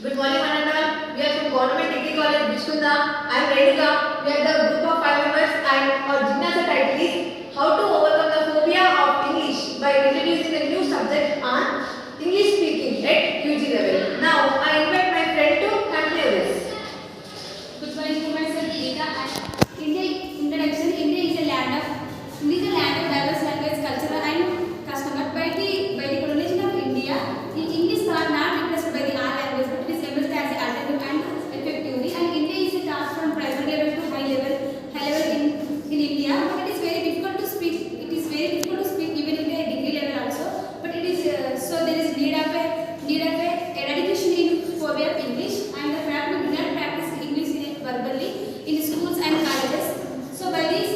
Good morning, one and all. We are from Government Degree College, Bishkunda. I am Redika. We are the group of 5 members and our Jignasa title is How to Overcome the Phobia of English by introducing a new subject on English speaking at UG level. Now, I invite my friend to continue this. Good morning to myself, Rita. India introduction. India is a land of diverse language, culture, and custom. But by the colonization of India, the English are not replaced by the all language, but it is emerged as an alternative and effectively. And India is a task from primary level to high level in India. But it is very difficult to speak. It is very difficult to speak even in the degree level also. But it is so there is need of a eradication in phobia of English, and the fact we do not practice English verbally in schools and colleges. So by these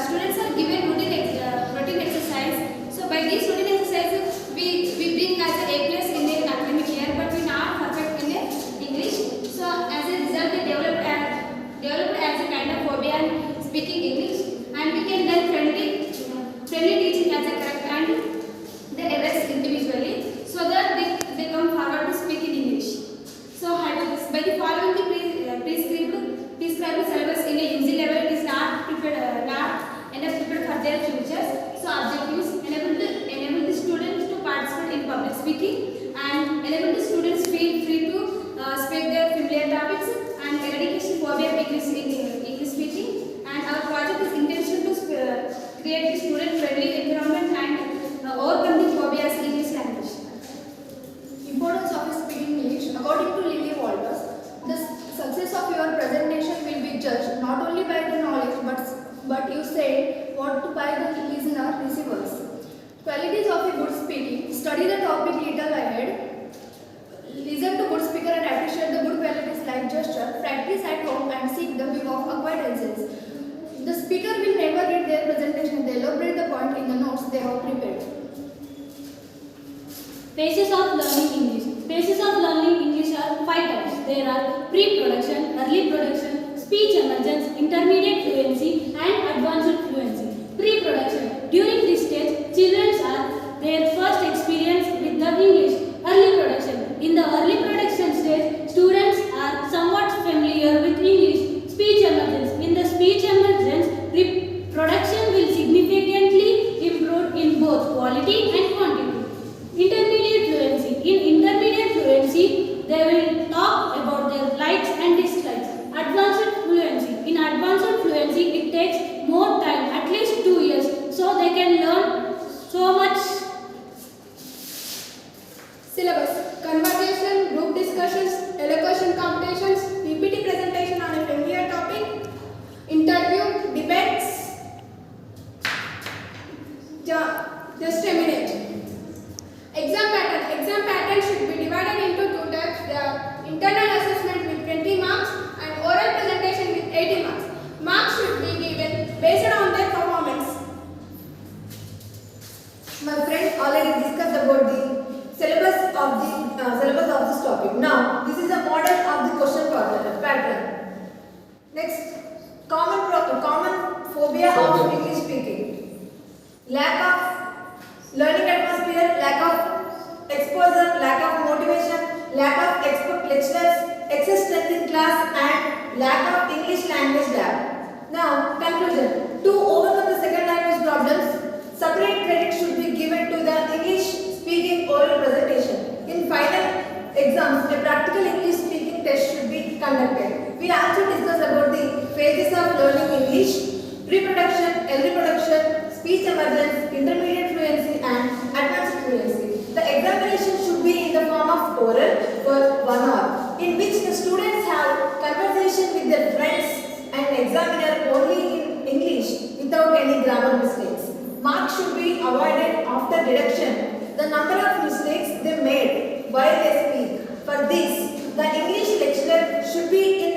students are given routine exercise. So by these routine exercises we bring as a plus in their academic year, but we not perfect in the English. So as a result they developed as a kind of phobia and speaking English, and we can learn friendly teaching as a correct and they arrest individually so that they come forward to speak in English. So by the following the prescribed syllabus in a UG level, it is not enough prepared for their futures. So objectives enable the students to participate in public speaking and enable the students feel free to speak their familiar topics and eradication phobia of English in English speaking. And our project is intention to create the student friendly environment and overcome the phobias in English language. Importance of speaking English. According to Lily Walters, the success of your presentation will be judged not only by the knowledge but you say what by the listener receivers. Qualities of a good speaking. Study the topic little ahead. Listen to good speaker and appreciate the good qualities like gesture. Practice at home and seek the view of acquaintances. The speaker will never read their presentation. They elaborate the point in the notes they have prepared. Phases of learning English. Phases of learning English are 5 types. There are pre-production, early production, speech emergence, intermediate fluency, and advanced fluency. Pre-production. During this stage, children are their first experience with the English. Early production. In the early production stage, students are somewhat familiar with English. Speech emergence. In the speech emergence, production will significantly improve in both quality and quantity. Intermediate fluency. In intermediate fluency, they will talk about their likes and dislikes. Advanced fluency. In advanced fluency, it takes more time, at least 2 years, so they can learn so much. Syllabus. Conversation, group discussions, elocution competitions, PPT presentation on a familiar topic, interview, debates. Just a minute. Exam pattern. Exam pattern should be divided into 2 types. The internal assessment with 20 marks and oral presentation with 80 marks. Marks should be given based on their performance. My friend already discussed about the syllabus of this topic. Now, this is a model of the question pattern. Next, common phobia of English speaking. Lack of learning atmosphere, lack of exposure, lack of motivation, lack of expert lecturers, excess strength in class, and lack of English language lab. Now, conclusion. To overcome the second language problems, separate credit should be given to the English speaking oral presentation. In final exams, a practical English speaking test should be conducted. We also discussed about the phases of learning English: pre-production, early production, speech emergence, intermediate fluency, and advanced fluency. The examination should be in the form of oral for 1 hour, in which the students have conversation with their friends and examiner only in English without any grammar mistakes. Marks should be avoided after deduction the number of mistakes they made while they speak. For this, the English lecturer should be in